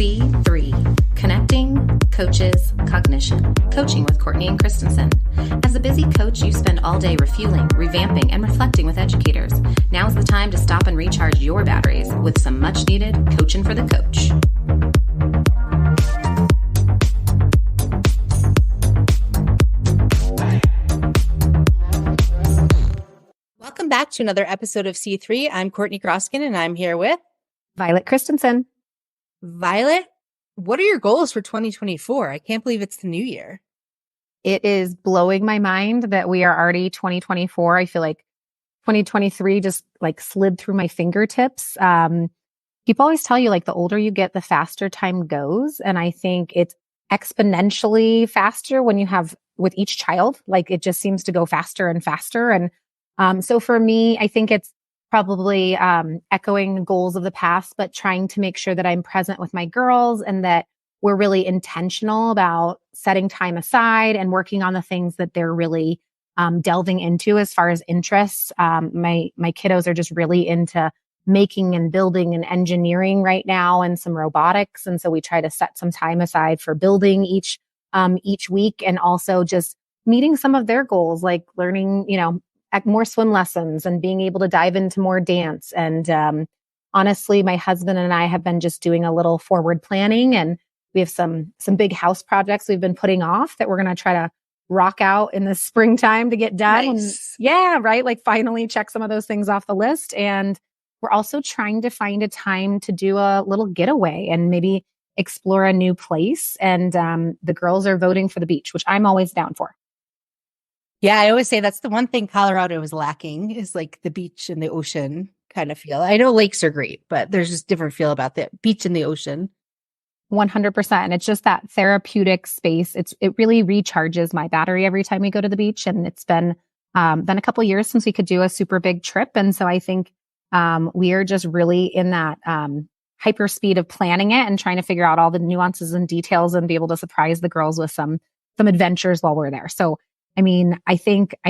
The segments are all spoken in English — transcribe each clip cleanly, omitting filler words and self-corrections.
C3, Connecting Coaches Cognition, Coaching with Courtney and Christensen. As a busy coach, you spend all day refueling, revamping, and reflecting with educators. Now's the time to stop and recharge your batteries with some much-needed coaching for the coach. Welcome back to another episode of C3. I'm Courtney Groskin, and I'm here with Violet Christensen. Violet. What are your goals for 2024? I can't believe it's the new year. It is blowing my mind that we are already 2024. I feel like 2023 just like slid through my fingertips. People always tell you like the older you get, the faster time goes. And I think it's exponentially faster when you have with each child, like it just seems to go faster and faster. And so for me, I think it's probably echoing goals of the past, but trying to make sure that I'm present with my girls and that we're really intentional about setting time aside and working on the things that they're really delving into as far as interests. My kiddos are just really into making and building and engineering right now and some robotics. And so we try to set some time aside for building each week and also just meeting some of their goals, like learning, more swim lessons and being able to dive into more dance. And honestly, my husband and I have been just doing a little forward planning, and we have some big house projects we've been putting off that we're going to try to rock out in the springtime to get done. Nice. And yeah, right. Like finally check some of those things off the list. And we're also trying to find a time to do a little getaway and maybe explore a new place. And the girls are voting for the beach, which I'm always down for. Yeah, I always say that's the one thing Colorado is lacking is like the beach and the ocean kind of feel. I know lakes are great, but there's just different feel about the beach and the ocean. 100%. And it's just that therapeutic space. It really recharges my battery every time we go to the beach. And it's been a couple of years since we could do a super big trip. And so I think we are just really in that hyper speed of planning it and trying to figure out all the nuances and details and be able to surprise the girls with some adventures while we're there. So I mean, I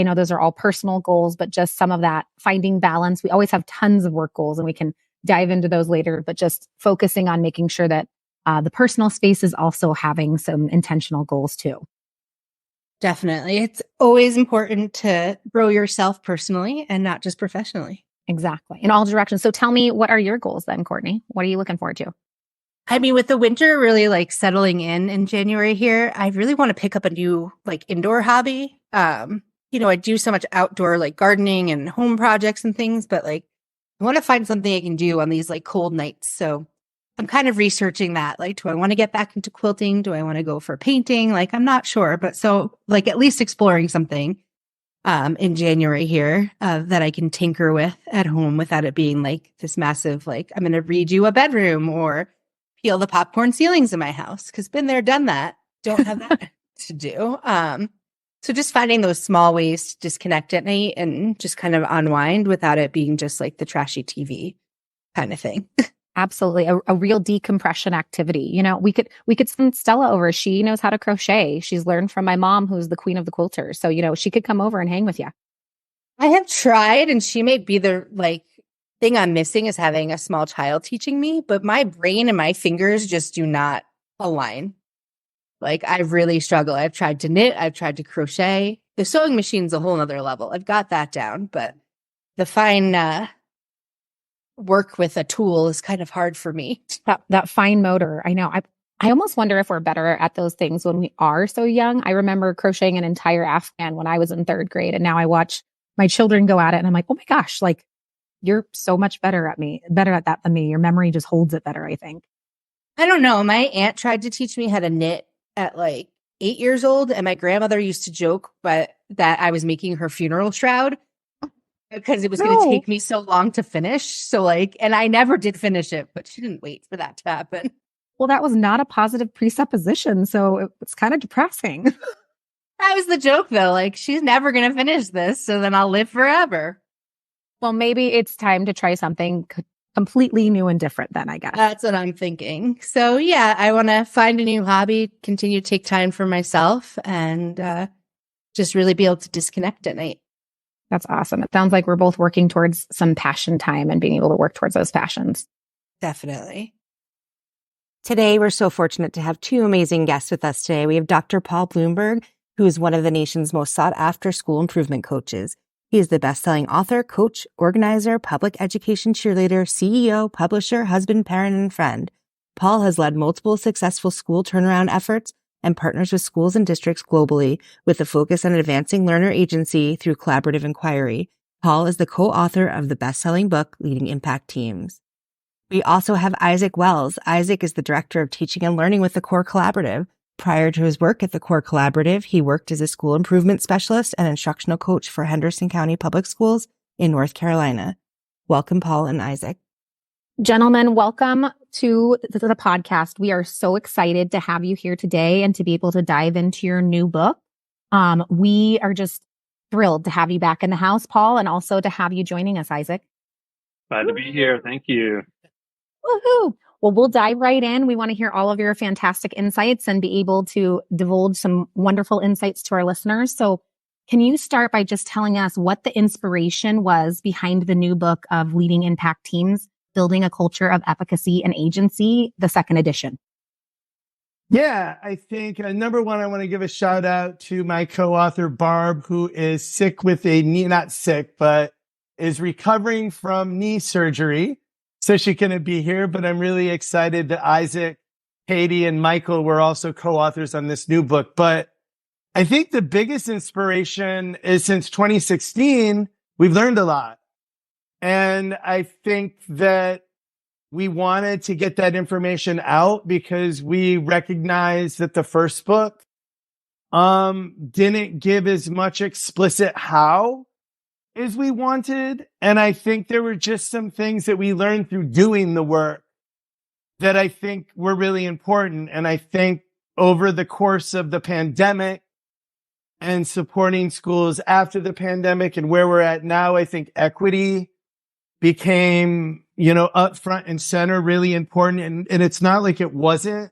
know those are all personal goals, but just some of that finding balance. We always have tons of work goals and we can dive into those later, but just focusing on making sure that the personal space is also having some intentional goals too. Definitely. It's always important to grow yourself personally and not just professionally. Exactly. In all directions. So tell me, what are your goals then, Courtney? What are you looking forward to? I mean, with the winter really like settling in January here, I really want to pick up a new like indoor hobby. I do so much outdoor like gardening and home projects and things, but like I want to find something I can do on these like cold nights. So I'm kind of researching that. Like, do I want to get back into quilting? Do I want to go for painting? Like, I'm not sure, but so like at least exploring something in January here that I can tinker with at home without it being like this massive, like I'm going to redo a bedroom or peel the popcorn ceilings in my house, because been there, done that. Don't have that to do. So just finding those small ways to disconnect at night and just kind of unwind without it being just like the trashy TV kind of thing. Absolutely. A real decompression activity. We could send Stella over. She knows how to crochet. She's learned from my mom, who's the queen of the quilters. So, she could come over and hang with you. I have tried, and she may be the like thing I'm missing is having a small child teaching me, but my brain and my fingers just do not align. Like I really struggle. I've tried to knit. I've tried to crochet. The sewing machine's a whole nother level. I've got that down, but the fine work with a tool is kind of hard for me. That fine motor. I know. I almost wonder if we're better at those things when we are so young. I remember crocheting an entire Afghan when I was in 3rd grade, and now I watch my children go at it and I'm like, oh my gosh, like you're so much better at that than me. Your memory just holds it better, I think. I don't know. My aunt tried to teach me how to knit at like 8 years old. And my grandmother used to joke that I was making her funeral shroud because it was going to take me so long to finish. So and I never did finish it, but she didn't wait for that to happen. Well, that was not a positive presupposition. So it's kind of depressing. That was the joke though. Like she's never going to finish this. So then I'll live forever. Well, maybe it's time to try something completely new and different then, I guess. That's what I'm thinking. So yeah, I want to find a new hobby, continue to take time for myself, and just really be able to disconnect at night. That's awesome. It sounds like we're both working towards some passion time and being able to work towards those passions. Definitely. Today, we're so fortunate to have two amazing guests with us today. We have Dr. Paul Bloomberg, who is one of the nation's most sought-after school improvement coaches. He is the best-selling author, coach, organizer, public education cheerleader, CEO, publisher, husband, parent, and friend. Paul has led multiple successful school turnaround efforts and partners with schools and districts globally with a focus on advancing learner agency through collaborative inquiry. Paul is the co-author of the best-selling book, Leading Impact Teams. We also have Isaac Wells. Isaac is the director of teaching and learning with the Core Collaborative. Prior to his work at the Core Collaborative, he worked as a school improvement specialist and instructional coach for Henderson County Public Schools in North Carolina. Welcome, Paul and Isaac. Gentlemen, welcome to the podcast. We are so excited to have you here today and to be able to dive into your new book. We are just thrilled to have you back in the house, Paul, and also to have you joining us, Isaac. Glad to be here. Thank you. Woohoo! Well, we'll dive right in. We want to hear all of your fantastic insights and be able to divulge some wonderful insights to our listeners. So can you start by just telling us what the inspiration was behind the new book of Leading Impact Teams, Building a Culture of Efficacy and Agency, the second edition? Yeah, I think number one, I want to give a shout out to my co-author, Barb, who is sick with a knee, not sick, but is recovering from knee surgery. So she couldn't be here, but I'm really excited that Isaac, Katie, and Michael were also co-authors on this new book. But I think the biggest inspiration is since 2016, we've learned a lot. And I think that we wanted to get that information out because we recognized that the first book didn't give as much explicit how as we wanted. And I think there were just some things that we learned through doing the work that I think were really important. And I think over the course of the pandemic and supporting schools after the pandemic and where we're at now, I think equity became, up front and center, really important. And it's not like it wasn't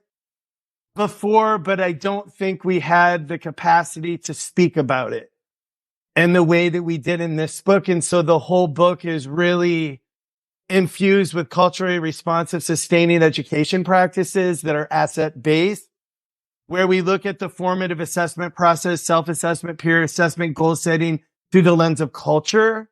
before, but I don't think we had the capacity to speak about it and the way that we did in this book. And so the whole book is really infused with culturally responsive, sustaining education practices that are asset-based, where we look at the formative assessment process, self-assessment, peer assessment, goal setting through the lens of culture.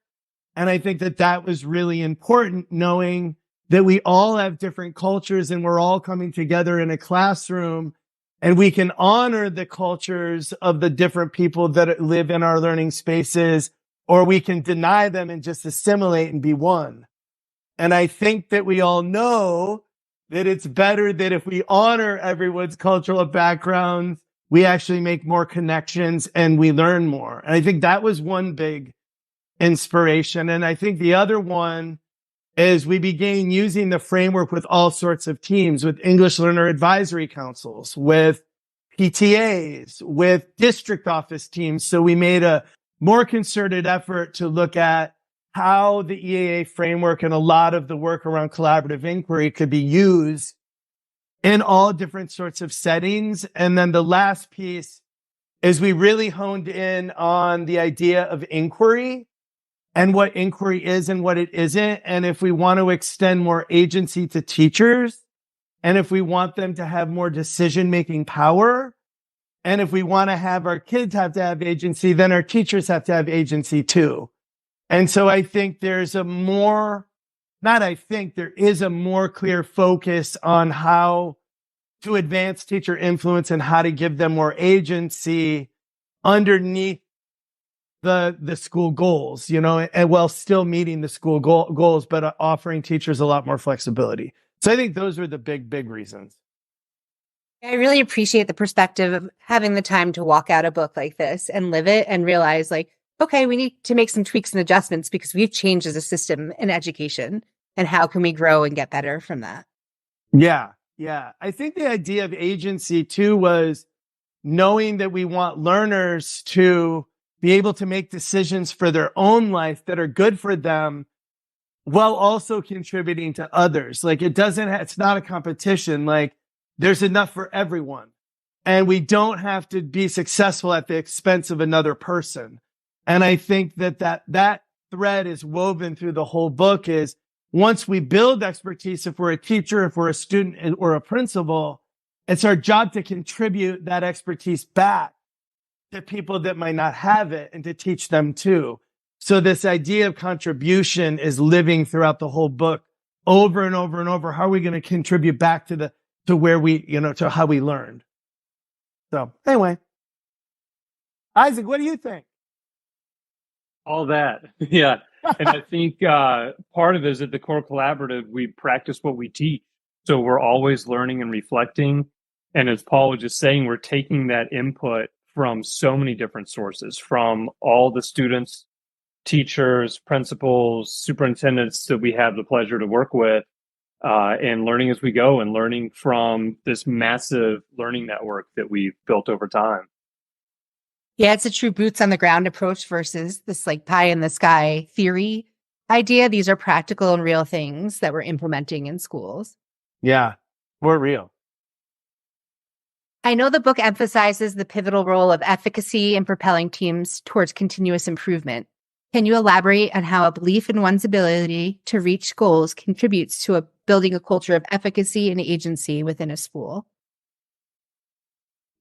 And I think that was really important, knowing that we all have different cultures and we're all coming together in a classroom, and we can honor the cultures of the different people that live in our learning spaces, or we can deny them and just assimilate and be one. And I think that we all know that it's better that if we honor everyone's cultural backgrounds, we actually make more connections and we learn more. And I think that was one big inspiration. And I think the other one is we began using the framework with all sorts of teams, with English learner advisory councils, with PTAs, with district office teams. So we made a more concerted effort to look at how the EAA framework and a lot of the work around collaborative inquiry could be used in all different sorts of settings. And then the last piece is we really honed in on the idea of inquiry and what inquiry is and what it isn't. And if we want to extend more agency to teachers, and if we want them to have more decision-making power, and if we want to have our kids have to have agency, then our teachers have to have agency too. And so I think there is a more clear focus on how to advance teacher influence and how to give them more agency underneath the school goals, and while still meeting the school goals, but offering teachers a lot more flexibility. So I think those were the big reasons. I really appreciate the perspective of having the time to walk out a book like this and live it and realize, okay, we need to make some tweaks and adjustments because we've changed as a system in education, and how can we grow and get better from that? Yeah. I think the idea of agency too was knowing that we want learners to be able to make decisions for their own life that are good for them while also contributing to others. It's not a competition. There's enough for everyone, and we don't have to be successful at the expense of another person. And I think that thread is woven through the whole book, is once we build expertise, if we're a teacher, if we're a student or a principal, it's our job to contribute that expertise back to people that might not have it and to teach them too. So this idea of contribution is living throughout the whole book over and over and over. How are we going to contribute back to where we, to how we learned? So anyway, Isaac, what do you think? All that. Yeah. And I think part of it is at the Core Collaborative, we practice what we teach. So we're always learning and reflecting. And as Paul was just saying, we're taking that input from so many different sources, from all the students, teachers, principals, superintendents that we have the pleasure to work with, and learning as we go and learning from this massive learning network that we've built over time. Yeah, it's a true boots on the ground approach versus this like pie in the sky theory idea. These are practical and real things that we're implementing in schools. Yeah, we're real. I know the book emphasizes the pivotal role of efficacy in propelling teams towards continuous improvement. Can you elaborate on how a belief in one's ability to reach goals contributes to building a culture of efficacy and agency within a school?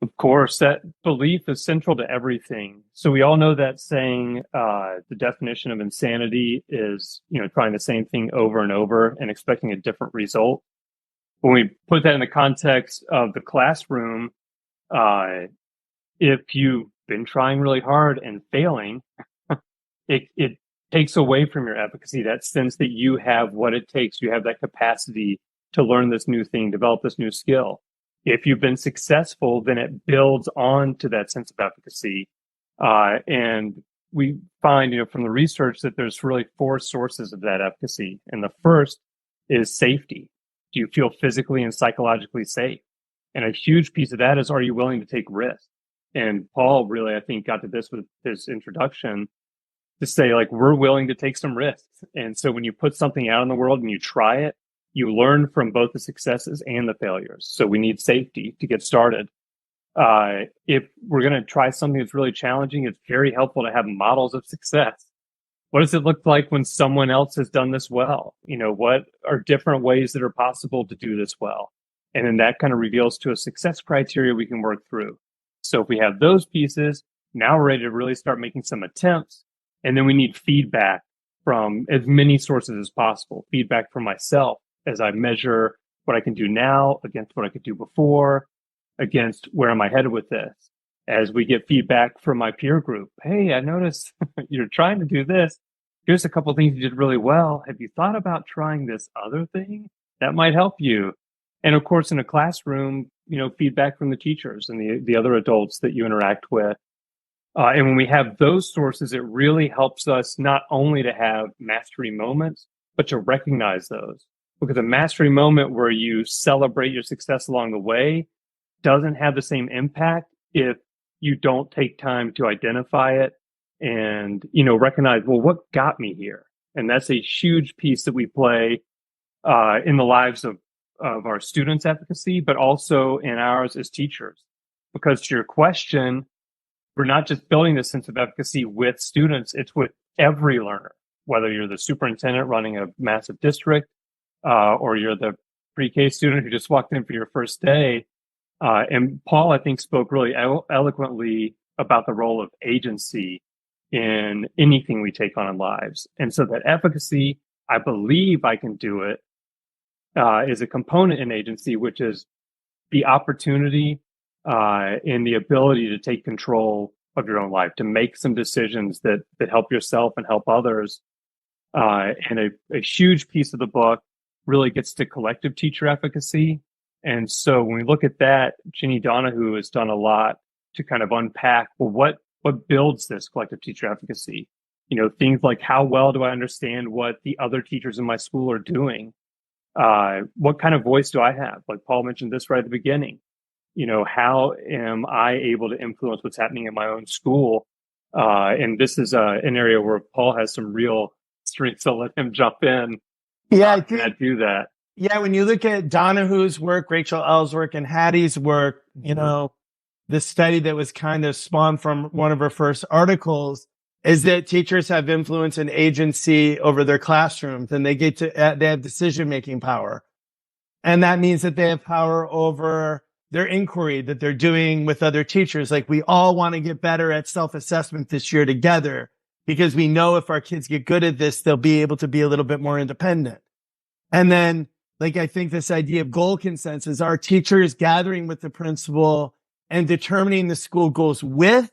Of course, that belief is central to everything. So we all know that saying, the definition of insanity is, trying the same thing over and over and expecting a different result. When we put that in the context of the classroom, if you've been trying really hard and failing, it takes away from your efficacy, that sense that you have what it takes. You have that capacity to learn this new thing, develop this new skill. If you've been successful, then it builds on to that sense of efficacy. And we find, from the research that there's really 4 sources of that efficacy. And the first is safety. Do you feel physically and psychologically safe? And a huge piece of that is, are you willing to take risks? And Paul really, I think, got to this with his introduction to say, like, we're willing to take some risks. And so when you put something out in the world and you try it, you learn from both the successes and the failures. So we need safety to get started. If we're going to try something that's really challenging, it's very helpful to have models of success. What does it look like when someone else has done this well? What are different ways that are possible to do this well? And then that kind of reveals to a success criteria we can work through. So if we have those pieces, now we're ready to really start making some attempts. And then we need feedback from as many sources as possible. Feedback from myself as I measure what I can do now against what I could do before, against where am I headed with this. As we get feedback from my peer group, hey, I noticed you're trying to do this. Here's a couple of things you did really well. Have you thought about trying this other thing? That might help you. And of course, in a classroom, feedback from the teachers and the other adults that you interact with. And when we have those sources, it really helps us not only to have mastery moments, but to recognize those. Because a mastery moment where you celebrate your success along the way doesn't have the same impact if you don't take time to identify it and, recognize, well, what got me here? And that's a huge piece that we play in the lives of our students' efficacy, but also in ours as teachers. Because to your question, we're not just building this sense of efficacy with students, it's with every learner, whether you're the superintendent running a massive district, or you're the pre-K student who just walked in for your first day. And Paul, I think, spoke really eloquently about the role of agency in anything we take on in lives. And so that efficacy, I believe I can do it, is a component in agency, which is the opportunity and the ability to take control of your own life, to make some decisions that help yourself and help others. And a huge piece of the book really gets to collective teacher efficacy. And so when we look at that, Ginny Donahue has done a lot to kind of unpack, well, what builds this collective teacher efficacy? Things like, how well do I understand what the other teachers in my school are doing? What kind of voice do I have? Like Paul mentioned this right at the beginning. How am I able to influence what's happening in my own school? And this is an area where Paul has some real strengths, so let him jump in. Yeah, I do that. Yeah, when you look at Donahue's work, Rachel L's work, and Hattie's work, the study that was kind of spawned from one of her first articles, is that teachers have influence and agency over their classrooms, and they have decision-making power. And that means that they have power over their inquiry that they're doing with other teachers. Like, we all want to get better at self-assessment this year together, because we know if our kids get good at this, they'll be able to be a little bit more independent. And then, like, I think this idea of goal consensus, our teachers gathering with the principal and determining the school goals with,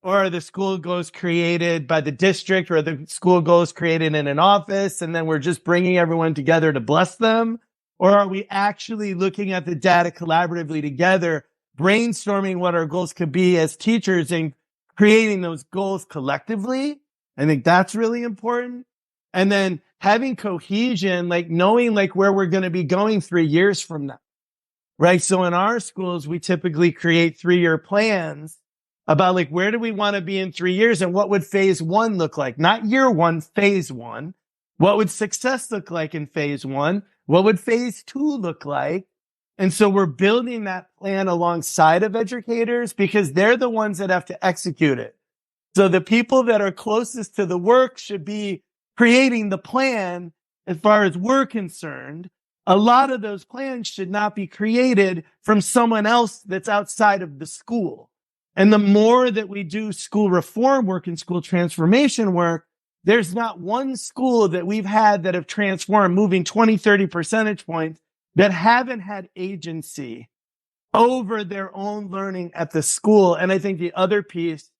or are the school goals created by the district, or the school goals created in an office, and then we're just bringing everyone together to bless them? Or are we actually looking at the data collaboratively together, brainstorming what our goals could be as teachers and creating those goals collectively? I think that's really important. And then having cohesion, like knowing like where we're going to be going 3 years from now, right? So in our schools, we typically create 3-year plans about like, where do we want to be in 3 years, and what would phase 1 look like? Not year 1, phase 1. What would success look like in phase 1? What would phase 2 look like? And so we're building that plan alongside of educators, because they're the ones that have to execute it. So the people that are closest to the work should be creating the plan. As far as we're concerned, a lot of those plans should not be created from someone else that's outside of the school. And the more that we do school reform work and school transformation work, there's not one school that we've had that have transformed, moving 20, 30 percentage points, that haven't had agency over their own learning at the school. And I think the other piece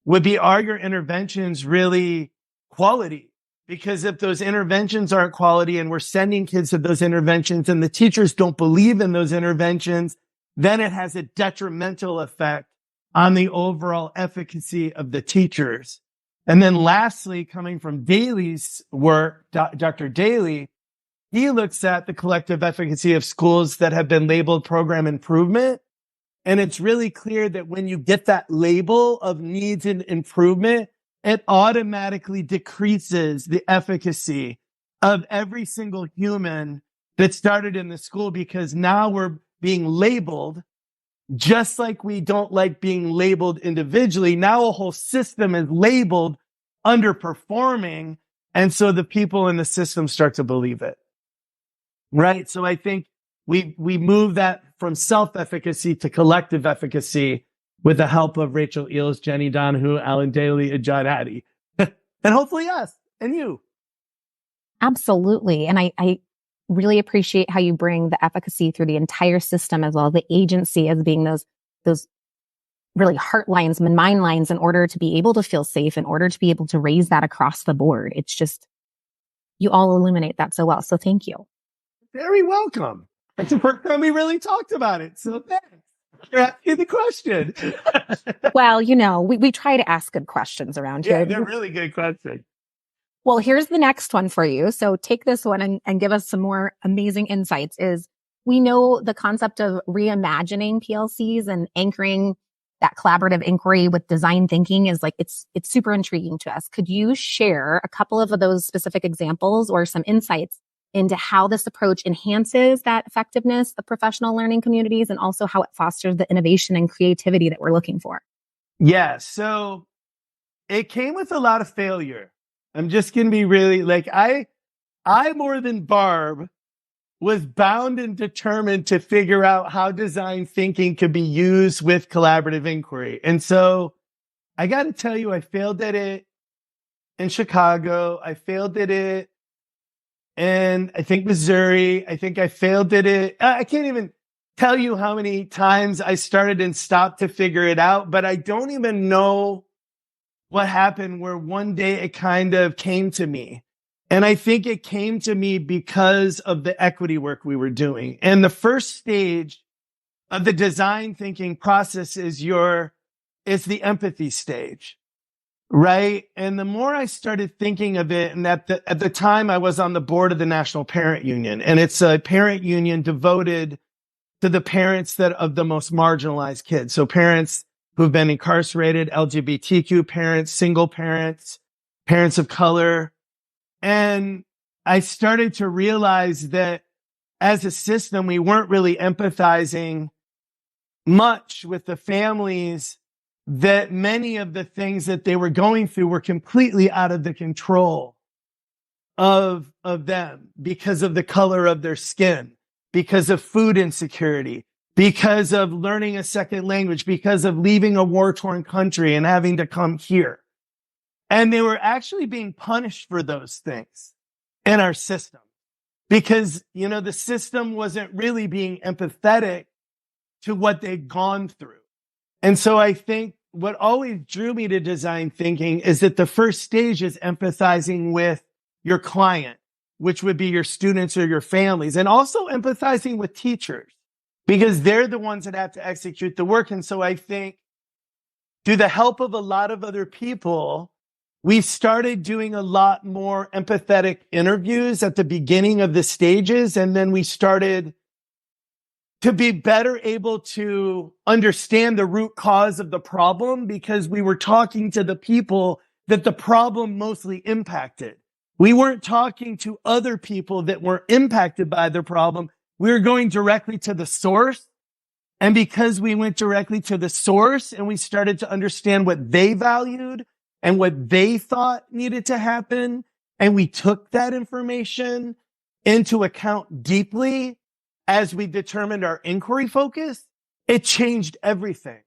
would be, are your interventions really quality? Because if those interventions aren't quality, and we're sending kids to those interventions and the teachers don't believe in those interventions, then it has a detrimental effect on the overall efficacy of the teachers. And then lastly, coming from Daly's work, Dr. Daly, he looks at the collective efficacy of schools that have been labeled program improvement. And it's really clear that when you get that label of needs and improvement, it automatically decreases the efficacy of every single human that started in the school, because now we're being labeled. Just like we don't like being labeled individually, now a whole system is labeled underperforming. And so the people in the system start to believe it. Right? So I think we move that from self-efficacy to collective efficacy with the help of Rachel Eels, Jenny Donahue, Alan Daly, and John Hattie. And hopefully us and you. Absolutely. And I really appreciate how you bring the efficacy through the entire system, as well as the agency as being those really heart lines and mind lines, in order to be able to feel safe, in order to be able to raise that across the board. It's just, you all illuminate that so well. So thank you. Very welcome. It's the first time we really talked about it. So thanks. You're asking the question. Well, you know, we try to ask good questions around here. Yeah, they're really good questions. Well, here's the next one for you. So take this one and give us some more amazing insights. Is, we know the concept of reimagining PLCs and anchoring that collaborative inquiry with design thinking is like, it's super intriguing to us. Could you share a couple of those specific examples or some insights into how this approach enhances that effectiveness of professional learning communities, and also how it fosters the innovation and creativity that we're looking for? Yeah, so it came with a lot of failure. I'm just going to be really like, I more than Barb was bound and determined to figure out how design thinking could be used with collaborative inquiry. And so I got to tell you, I failed at it in Chicago. I failed at it in, I think, Missouri. I think I failed at it. I can't even tell you how many times I started and stopped to figure it out, but I don't even know what happened where one day it kind of came to me. And I think it came to me because of the equity work we were doing. And the first stage of the design thinking process is the empathy stage, right? And the more I started thinking of it, and at the time I was on the board of the National Parent Union, and it's a parent union devoted to the parents of the most marginalized kids. So parents who've been incarcerated, LGBTQ parents, single parents, parents of color. And I started to realize that as a system, we weren't really empathizing much with the families that many of the things that they were going through were completely out of the control of them because of the color of their skin, because of food insecurity, because of learning a second language, because of leaving a war-torn country and having to come here. And they were actually being punished for those things in our system because, the system wasn't really being empathetic to what they'd gone through. And so I think what always drew me to design thinking is that the first stage is empathizing with your client, which would be your students or your families, and also empathizing with teachers because they're the ones that have to execute the work. And so I think through the help of a lot of other people, we started doing a lot more empathetic interviews at the beginning of the stages. And then we started to be better able to understand the root cause of the problem because we were talking to the people that the problem mostly impacted. We weren't talking to other people that were impacted by the problem. We were going directly to the source. And because we went directly to the source and we started to understand what they valued and what they thought needed to happen, and we took that information into account deeply as we determined our inquiry focus, it changed everything.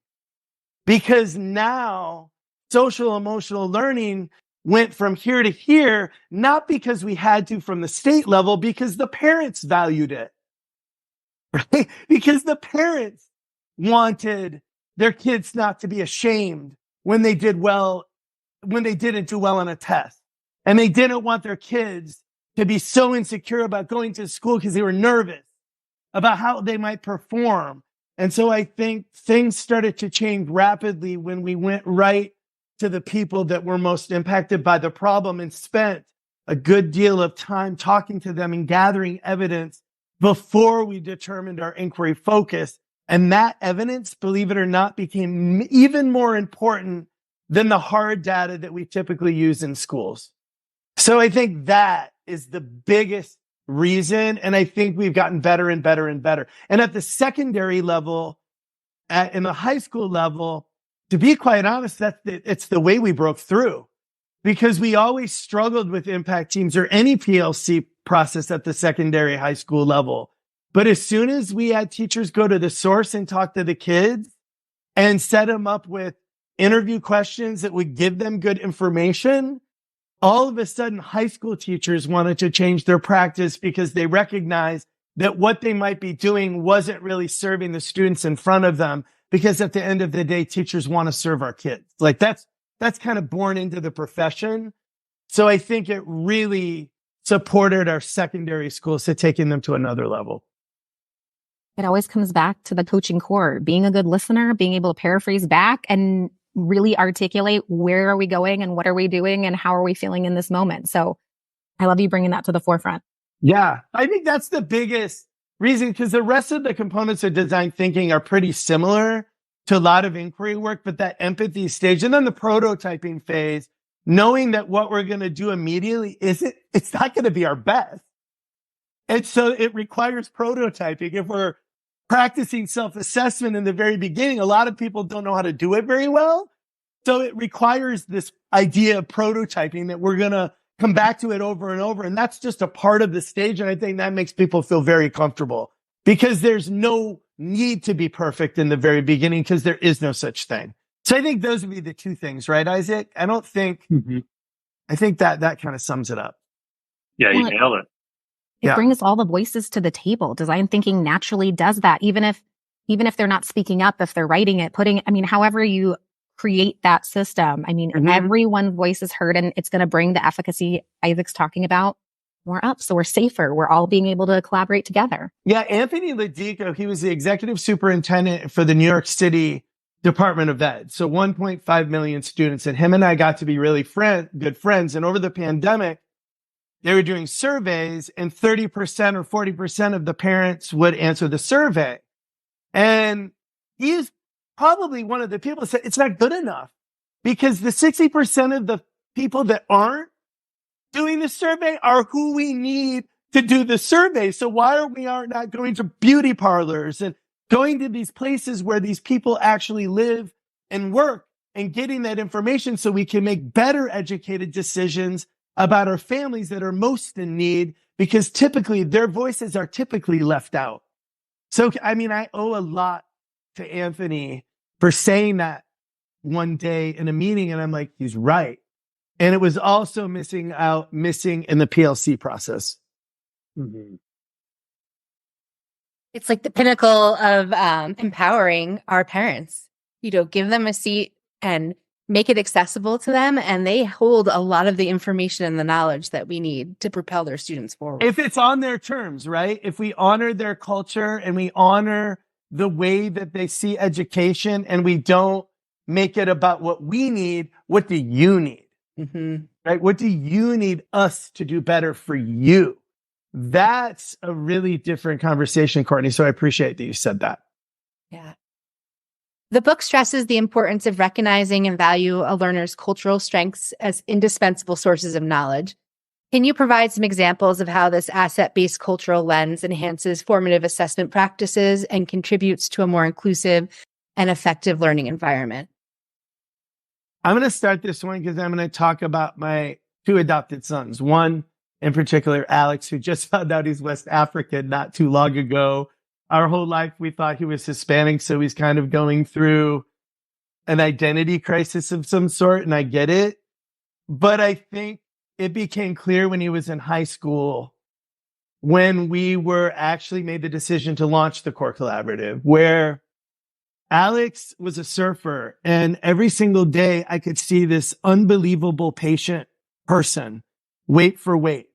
Because now social emotional learning went from here to here, not because we had to from the state level, because the parents valued it, right? Because the parents wanted their kids not to be ashamed when they didn't do well on a test. And they didn't want their kids to be so insecure about going to school because they were nervous about how they might perform. And so I think things started to change rapidly when we went right to the people that were most impacted by the problem and spent a good deal of time talking to them and gathering evidence before we determined our inquiry focus. And that evidence, believe it or not, became even more important than the hard data that we typically use in schools. So I think that is the biggest reason. And I think we've gotten better and better and better. And at the secondary level, in the high school level, to be quite honest, it's the way we broke through because we always struggled with impact teams or any PLC process at the secondary high school level. But as soon as we had teachers go to the source and talk to the kids and set them up with interview questions that would give them good information, all of a sudden high school teachers wanted to change their practice because they recognized that what they might be doing wasn't really serving the students in front of them. Because at the end of the day, teachers want to serve our kids. Like that's kind of born into the profession. So I think it really supported our secondary schools to taking them to another level. It always comes back to the coaching core, being a good listener, being able to paraphrase back and really articulate where are we going and what are we doing and how are we feeling in this moment. So I love you bringing that to the forefront. Yeah, I think that's the biggest reason because the rest of the components of design thinking are pretty similar to a lot of inquiry work, but that empathy stage and then the prototyping phase, knowing that what we're going to do immediately it's not going to be our best. And so it requires prototyping. If we're practicing self-assessment in the very beginning, a lot of people don't know how to do it very well. So it requires this idea of prototyping that we're going to come back to it over and over. And that's just a part of the stage. And I think that makes people feel very comfortable because there's no need to be perfect in the very beginning because there is no such thing. So I think those would be the two things, right, Isaac? I think that kind of sums it up. Yeah, you nailed it. It brings all the voices to the table. Design thinking naturally does that. Even if they're not speaking up, if they're writing it, however you create that system. Everyone's voice is heard and it's going to bring the efficacy Isaac's talking about more up. So we're safer. We're all being able to collaborate together. Yeah. Anthony Ladico, he was the executive superintendent for the New York City Department of Ed. So 1.5 million students, and him and I got to be really good friends. And over the pandemic, they were doing surveys and 30% or 40% of the parents would answer the survey. And he is probably one of the people that said it's not good enough because the 60% of the people that aren't doing the survey are who we need to do the survey. So why are we not going to beauty parlors and going to these places where these people actually live and work and getting that information so we can make better educated decisions about our families that are most in need, because typically their voices are typically left out. So, I mean, I owe a lot to Anthony for saying that one day in a meeting, and I'm like, he's right. And it was also missing in the PLC process. Mm-hmm. It's like the pinnacle of empowering our parents. Give them a seat and make it accessible to them, and they hold a lot of the information and the knowledge that we need to propel their students forward. If it's on their terms, right? If we honor their culture and we honor the way that they see education, and we don't make it about what we need, what do you need? Mm-hmm. Right? What do you need us to do better for you? That's a really different conversation, Courtney. So I appreciate that you said that. Yeah. The book stresses the importance of recognizing and value a learner's cultural strengths as indispensable sources of knowledge. Can you provide some examples of how this asset-based cultural lens enhances formative assessment practices and contributes to a more inclusive and effective learning environment? I'm going to start this one because I'm going to talk about my two adopted sons. One in particular, Alex, who just found out he's West African not too long ago. Our whole life, we thought he was Hispanic, so he's kind of going through an identity crisis of some sort, and I get it. But I think it became clear when he was in high school, when we were actually made the decision to launch the Core Collaborative, where Alex was a surfer, and every single day I could see this unbelievable patient person wait for wave.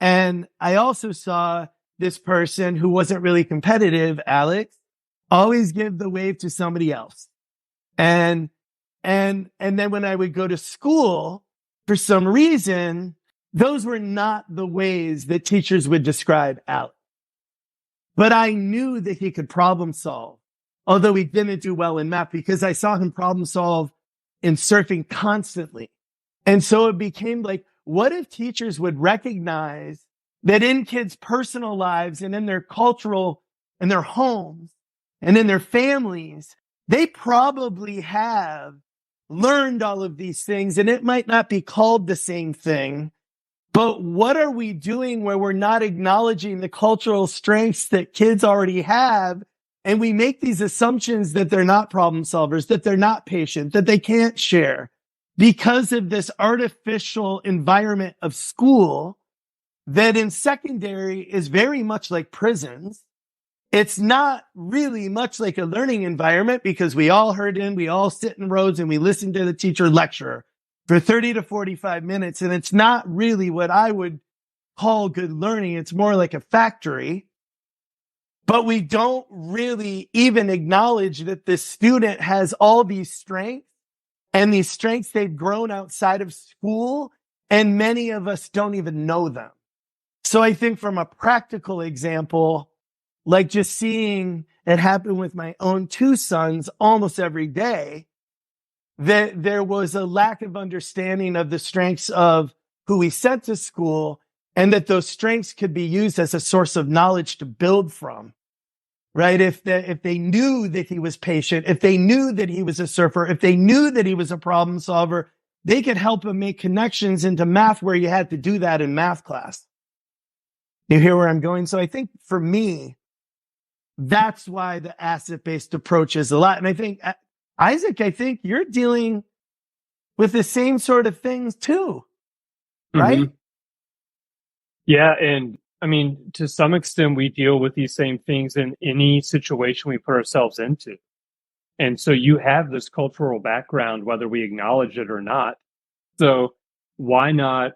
And I also saw this person who wasn't really competitive, Alex, always give the wave to somebody else. And then when I would go to school, for some reason, those were not the ways that teachers would describe Alex. But I knew that he could problem solve, although he didn't do well in math, because I saw him problem solve in surfing constantly. And so it became like, what if teachers would recognize that in kids' personal lives and in their cultural, in their homes and in their families, they probably have learned all of these things, and it might not be called the same thing. But what are we doing where we're not acknowledging the cultural strengths that kids already have? And we make these assumptions that they're not problem solvers, that they're not patient, that they can't share because of this artificial environment of school that in secondary is very much like prisons. It's not really much like a learning environment because we all herd in, we all sit in rows and we listen to the teacher lecture for 30 to 45 minutes. And it's not really what I would call good learning. It's more like a factory. But we don't really even acknowledge that the student has all these strengths, and these strengths they've grown outside of school, and many of us don't even know them. So I think from a practical example, like just seeing it happen with my own two sons almost every day, that there was a lack of understanding of the strengths of who we sent to school, and that those strengths could be used as a source of knowledge to build from, right? If they knew that he was patient, if they knew that he was a surfer, if they knew that he was a problem solver, they could help him make connections into math where you had to do that in math class. You hear where I'm going? So I think for me, that's why the asset-based approach is a lot. And I think, Isaac, I think you're dealing with the same sort of things too, right? Mm-hmm. Yeah. And I mean, to some extent, we deal with these same things in any situation we put ourselves into. And so you have this cultural background, whether we acknowledge it or not. So why not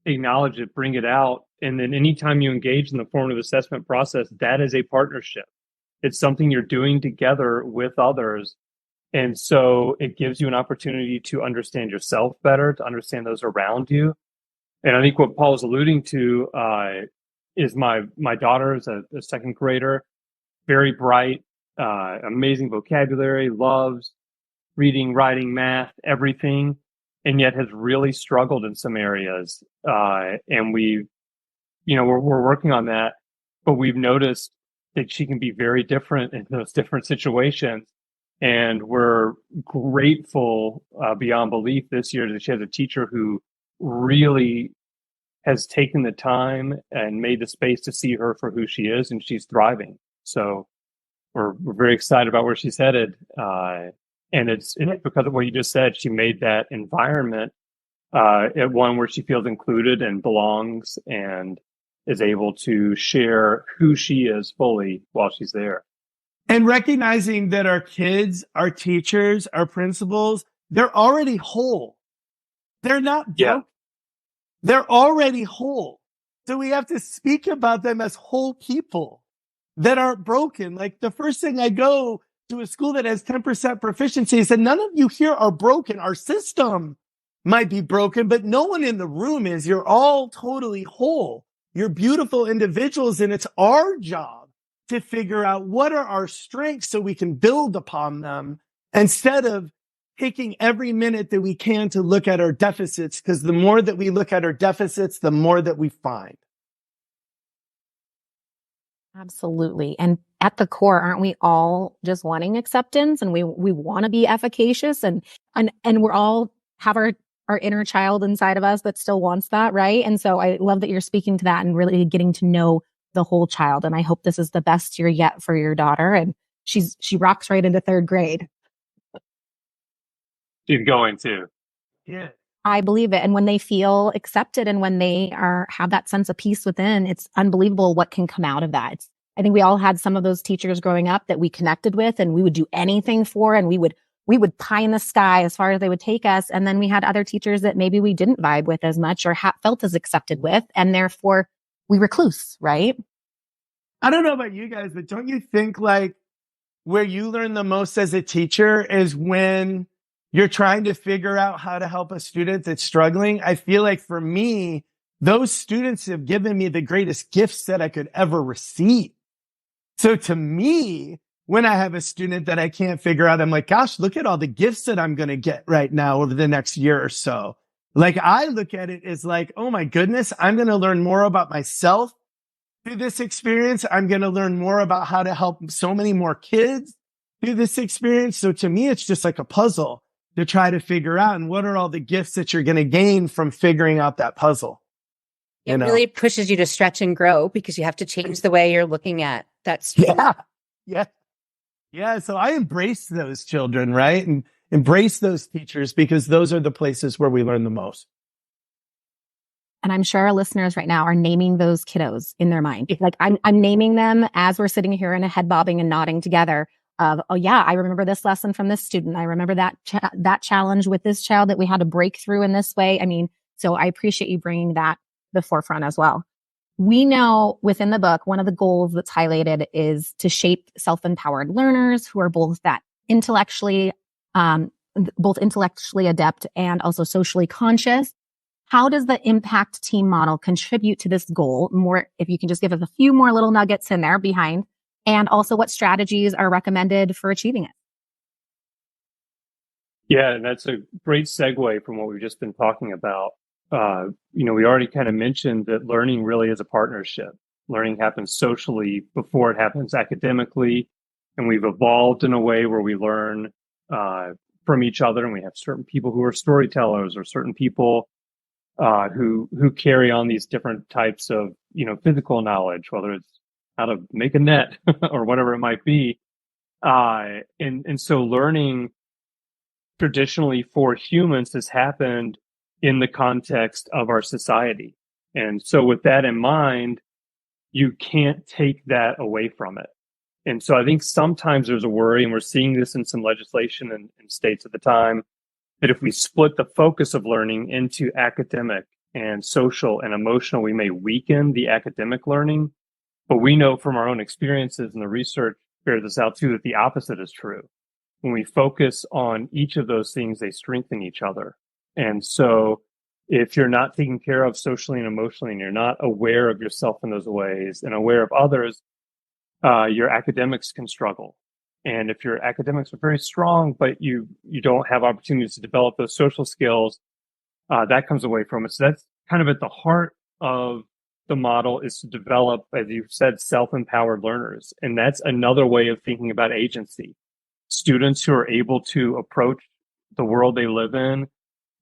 acknowledge it, bring it out? And then anytime you engage in the formative assessment process, that is a partnership. It's something you're doing together with others. And so it gives you an opportunity to understand yourself better, to understand those around you. And I think what Paul's alluding to is my daughter is a second grader, very bright, amazing vocabulary, loves reading, writing, math, everything, and yet has really struggled in some areas. And we're working on that, but we've noticed that she can be very different in those different situations. And we're grateful beyond belief this year that she has a teacher who really has taken the time and made the space to see her for who she is, and she's thriving. So we're very excited about where she's headed. And it's because of what you just said. She made that environment at one where she feels included and belongs and is able to share who she is fully while she's there. And recognizing that our kids, our teachers, our principals, they're already whole. They're not broke. Yeah. They're already whole. So we have to speak about them as whole people that aren't broken. Like the first thing I go to a school that has 10% proficiency, I said, none of you here are broken. Our system might be broken, but no one in the room is. You're all totally whole. You're beautiful individuals, and it's our job to figure out what are our strengths so we can build upon them instead of taking every minute that we can to look at our deficits, because the more that we look at our deficits, the more that we find. Absolutely. And at the core, aren't we all just wanting acceptance, and we want to be efficacious, and we're all have our inner child inside of us that still wants that, right? And so I love that you're speaking to that and really getting to know the whole child. And I hope this is the best year yet for your daughter. And she rocks right into third grade. She's going to. Yeah. I believe it. And when they feel accepted and when they have that sense of peace within, it's unbelievable what can come out of that. I think we all had some of those teachers growing up that we connected with and we would do anything for, and we would pie in the sky as far as they would take us. And then we had other teachers that maybe we didn't vibe with as much or felt as accepted with, and therefore we recluse, right? I don't know about you guys, but don't you think like where you learn the most as a teacher is when you're trying to figure out how to help a student that's struggling? I feel like for me, those students have given me the greatest gifts that I could ever receive. So to me, when I have a student that I can't figure out, I'm like, gosh, look at all the gifts that I'm going to get right now over the next year or so. Like I look at it as like, oh my goodness, I'm going to learn more about myself through this experience. I'm going to learn more about how to help so many more kids through this experience. So to me, it's just like a puzzle to try to figure out, and what are all the gifts that you're going to gain from figuring out that puzzle. It really pushes you to stretch and grow because you have to change the way you're looking at that student. Yeah. So I embrace those children, right? And embrace those teachers because those are the places where we learn the most. And I'm sure our listeners right now are naming those kiddos in their mind. Like I'm naming them as we're sitting here in a head bobbing and nodding together of, oh yeah, I remember this lesson from this student. I remember that challenge with this child that we had to break through in this way. I mean, so I appreciate you bringing that to the forefront as well. We know within the book, one of the goals that's highlighted is to shape self-empowered learners who are both intellectually adept and also socially conscious. How does the impact team model contribute to this goal? More, if you can just give us a few more little nuggets in there behind, and also what strategies are recommended for achieving it. Yeah, and that's a great segue from what we've just been talking about. We already kind of mentioned that learning really is a partnership. Learning happens socially before it happens academically, and we've evolved in a way where we learn from each other, and we have certain people who are storytellers or certain people who carry on these different types of, physical knowledge, whether it's how to make a net or whatever it might be. And so learning traditionally for humans has happened in the context of our society. And so with that in mind, you can't take that away from it. And so I think sometimes there's a worry, and we're seeing this in some legislation in states at the time, that if we split the focus of learning into academic and social and emotional, we may weaken the academic learning. But we know from our own experiences, and the research bears this out too, that the opposite is true. When we focus on each of those things, they strengthen each other. And so if you're not taken care of socially and emotionally, and you're not aware of yourself in those ways and aware of others, your academics can struggle. And if your academics are very strong, but you don't have opportunities to develop those social skills, that comes away from it. So that's kind of at the heart of the model, is to develop, as you said, self-empowered learners. And that's another way of thinking about agency. students who are able to approach the world they live in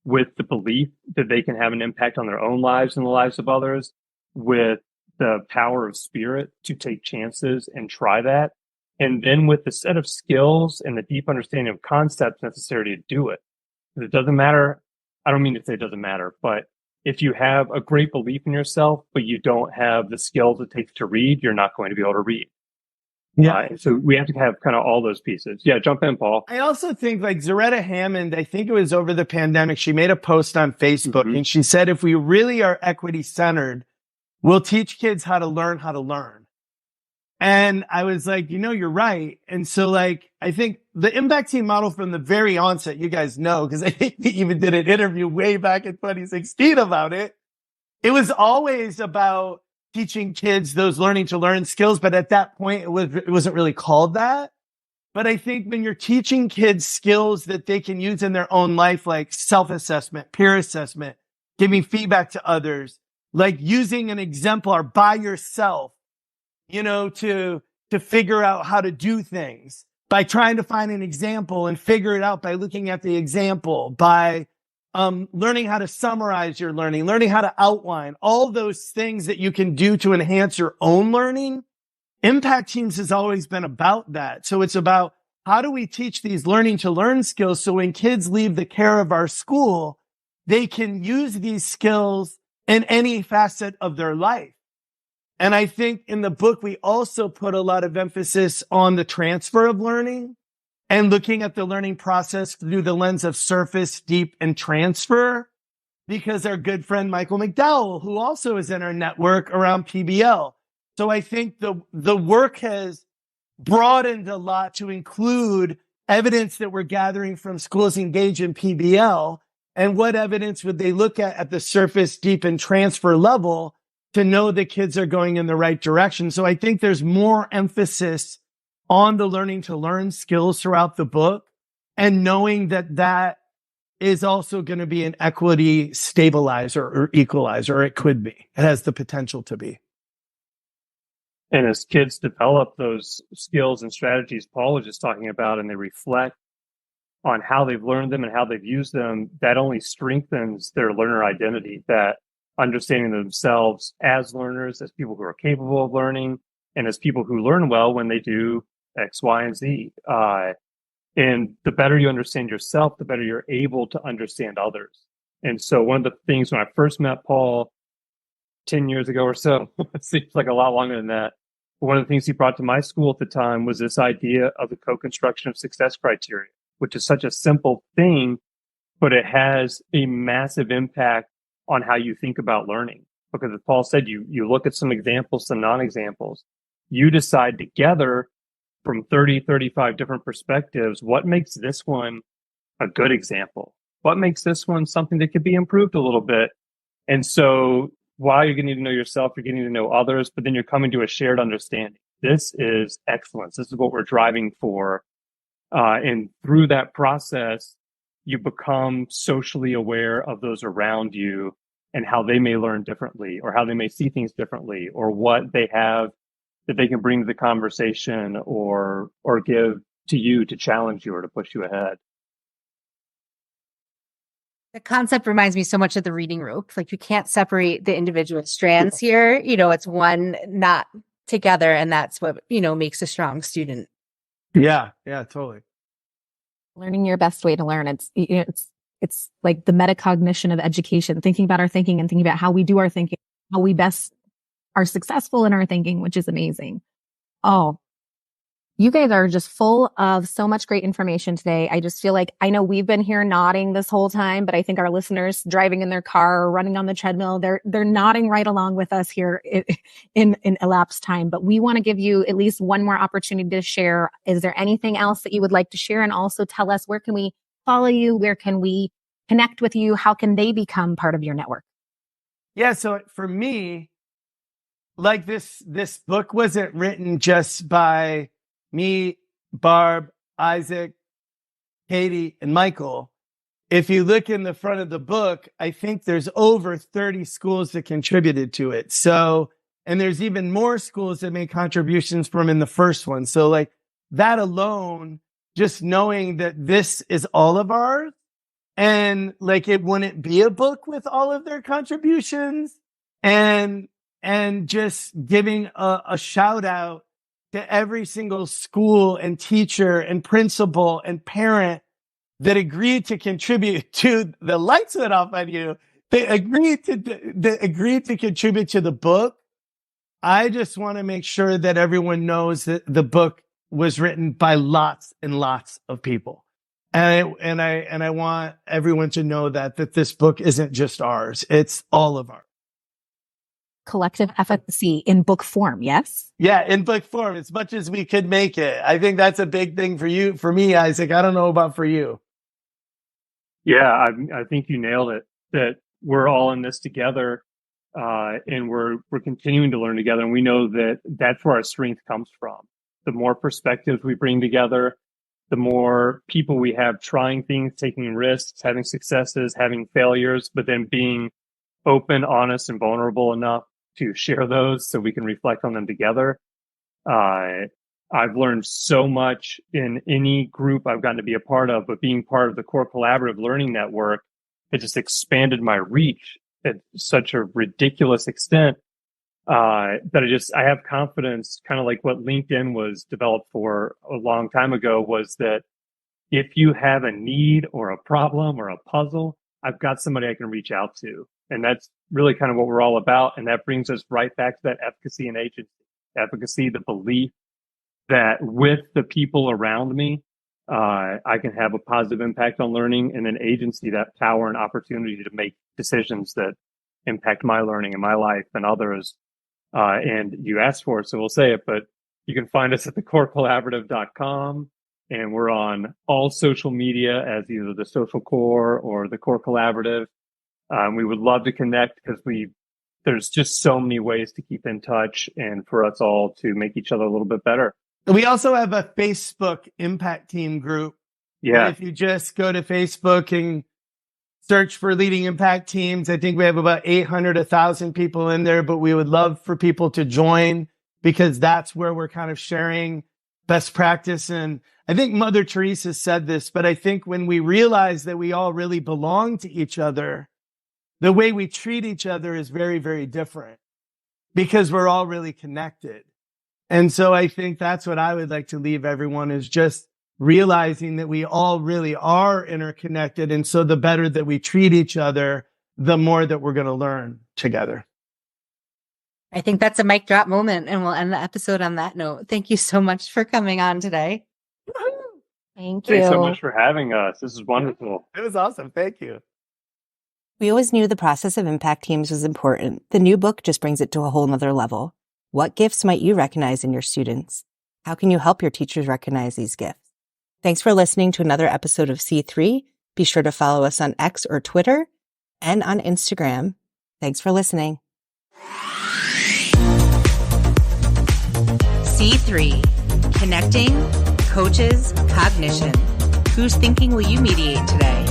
with the belief that they can have an impact on their own lives and the lives of others, with the power of spirit to take chances and try that. And then with the set of skills and the deep understanding of concepts necessary to do it. It doesn't matter. I don't mean to say it doesn't matter, but if you have a great belief in yourself, but you don't have the skills it takes to read, you're not going to be able to read. Yeah. So we have to have kind of all those pieces. Yeah. Jump in, Paul. I also think like Zaretta Hammond, I think it was over the pandemic, she made a post on Facebook and she said, if we really are equity centered, we'll teach kids how to learn how to learn. And I was like, you're right. And so like, I think the impact team model from the very onset, you guys know, because I think we even did an interview way back in 2016 about it. It was always about teaching kids those learning to learn skills. But at that point, it wasn't really called that. But I think when you're teaching kids skills that they can use in their own life, like self-assessment, peer assessment, giving feedback to others, like using an exemplar by yourself, to figure out how to do things, by trying to find an example and figure it out by looking at the example, by learning how to summarize your learning how to outline, all those things that you can do to enhance your own learning. Impact Teams has always been about that. So it's about how do we teach these learning to learn skills so when kids leave the care of our school, they can use these skills in any facet of their life. And I think in the book, we also put a lot of emphasis on the transfer of learning and looking at the learning process through the lens of surface, deep, and transfer, because our good friend Michael McDowell, who also is in our network around PBL. So I think the work has broadened a lot to include evidence that we're gathering from schools engaged in PBL, and what evidence would they look at the surface, deep, and transfer level to know that kids are going in the right direction. So I think there's more emphasis on the learning to learn skills throughout the book, and knowing that that is also going to be an equity stabilizer or equalizer, or it could be. It has the potential to be. And as kids develop those skills and strategies Paul was just talking about, and they reflect on how they've learned them and how they've used them, that only strengthens their learner identity, that understanding themselves as learners, as people who are capable of learning, and as people who learn well when they do X, Y, and Z. And the better you understand yourself, the better you're able to understand others. And so one of the things when I first met Paul 10 years ago or so, it seems like a lot longer than that, but one of the things he brought to my school at the time was this idea of the co-construction of success criteria, which is such a simple thing, but it has a massive impact on how you think about learning. Because as Paul said, you look at some examples, some non-examples, you decide together from 30, 35 different perspectives, what makes this one a good example? What makes this one something that could be improved a little bit? And so while you're getting to know yourself, you're getting to know others, but then you're coming to a shared understanding. This is excellence. This is what we're driving for. And through that process, you become socially aware of those around you and how they may learn differently, or how they may see things differently, or what they have that they can bring to the conversation or give to you to challenge you or to push you ahead. The concept reminds me so much of the reading rope. Like, you can't separate the individual strands here. It's one knot together, and that's what, makes a strong student. Yeah, totally. Learning your best way to learn. It's like the metacognition of education, thinking about our thinking and thinking about how we do our thinking, how we best are successful in our thinking, which is amazing. Oh, you guys are just full of so much great information today. I just feel like, I know we've been here nodding this whole time, but I think our listeners driving in their car or running on the treadmill, they're nodding right along with us here in elapsed time. But we want to give you at least one more opportunity to share. Is there anything else that you would like to share? And also tell us, where can we follow you? Where can we connect with you? How can they become part of your network? Yeah. So for me, like this book wasn't written just by me, Barb, Isaac, Katie, and Michael. If you look in the front of the book, I think there's over 30 schools that contributed to it. So, and there's even more schools that made contributions from in the first one. So like that alone just knowing that this is all of ours. And like, it wouldn't be a book with all of their contributions, and just giving a shout out to every single school and teacher and principal and parent that agreed to contribute to the lights went off on you. They agreed to contribute to the book. I just want to make sure that everyone knows that the book was written by lots and lots of people. And I want everyone to know that this book isn't just ours. It's all of ours. Collective efficacy in book form. Yes. Yeah. In book form, as much as we could make it. I think that's a big thing for me, Isaac. I don't know about for you. Yeah. I think you nailed it, that we're all in this together. And we're continuing to learn together. And we know that that's where our strength comes from. The more perspectives we bring together, the more people we have trying things, taking risks, having successes, having failures, but then being open, honest, and vulnerable enough to share those so we can reflect on them together. I've learned so much in any group I've gotten to be a part of, but being part of the Core Collaborative Learning Network, it just expanded my reach at such a ridiculous extent that I have confidence, kind of like what LinkedIn was developed for a long time ago, was that if you have a need or a problem or a puzzle, I've got somebody I can reach out to. And that's really kind of what we're all about. And that brings us right back to that efficacy and agency. Efficacy, the belief that with the people around me, I can have a positive impact on learning, and then agency, that power and opportunity to make decisions that impact my learning and my life and others. And you asked for it, so we'll say it, but you can find us at thecorecollaborative.com, and we're on all social media as either the Social Core or the Core Collaborative. We would love to connect because there's just so many ways to keep in touch and for us all to make each other a little bit better. We also have a Facebook impact team group. Yeah. If you just go to Facebook and search for leading impact teams, I think we have about 800, 1,000 people in there, but we would love for people to join because that's where we're kind of sharing best practice. And I think Mother Teresa said this, but I think when we realize that we all really belong to each other, the way we treat each other is very, very different because we're all really connected. And so I think that's what I would like to leave everyone, is just realizing that we all really are interconnected. And so the better that we treat each other, the more that we're going to learn together. I think that's a mic drop moment, and we'll end the episode on that note. Thank you so much for coming on today. Thank you. Thanks so much for having us. This is wonderful. It was awesome. Thank you. We always knew the process of impact teams was important. The new book just brings it to a whole nother level. What gifts might you recognize in your students? How can you help your teachers recognize these gifts? Thanks for listening to another episode of C3. Be sure to follow us on X or Twitter and on Instagram. Thanks for listening. C3, connecting, coaches, cognition. Whose thinking will you mediate today?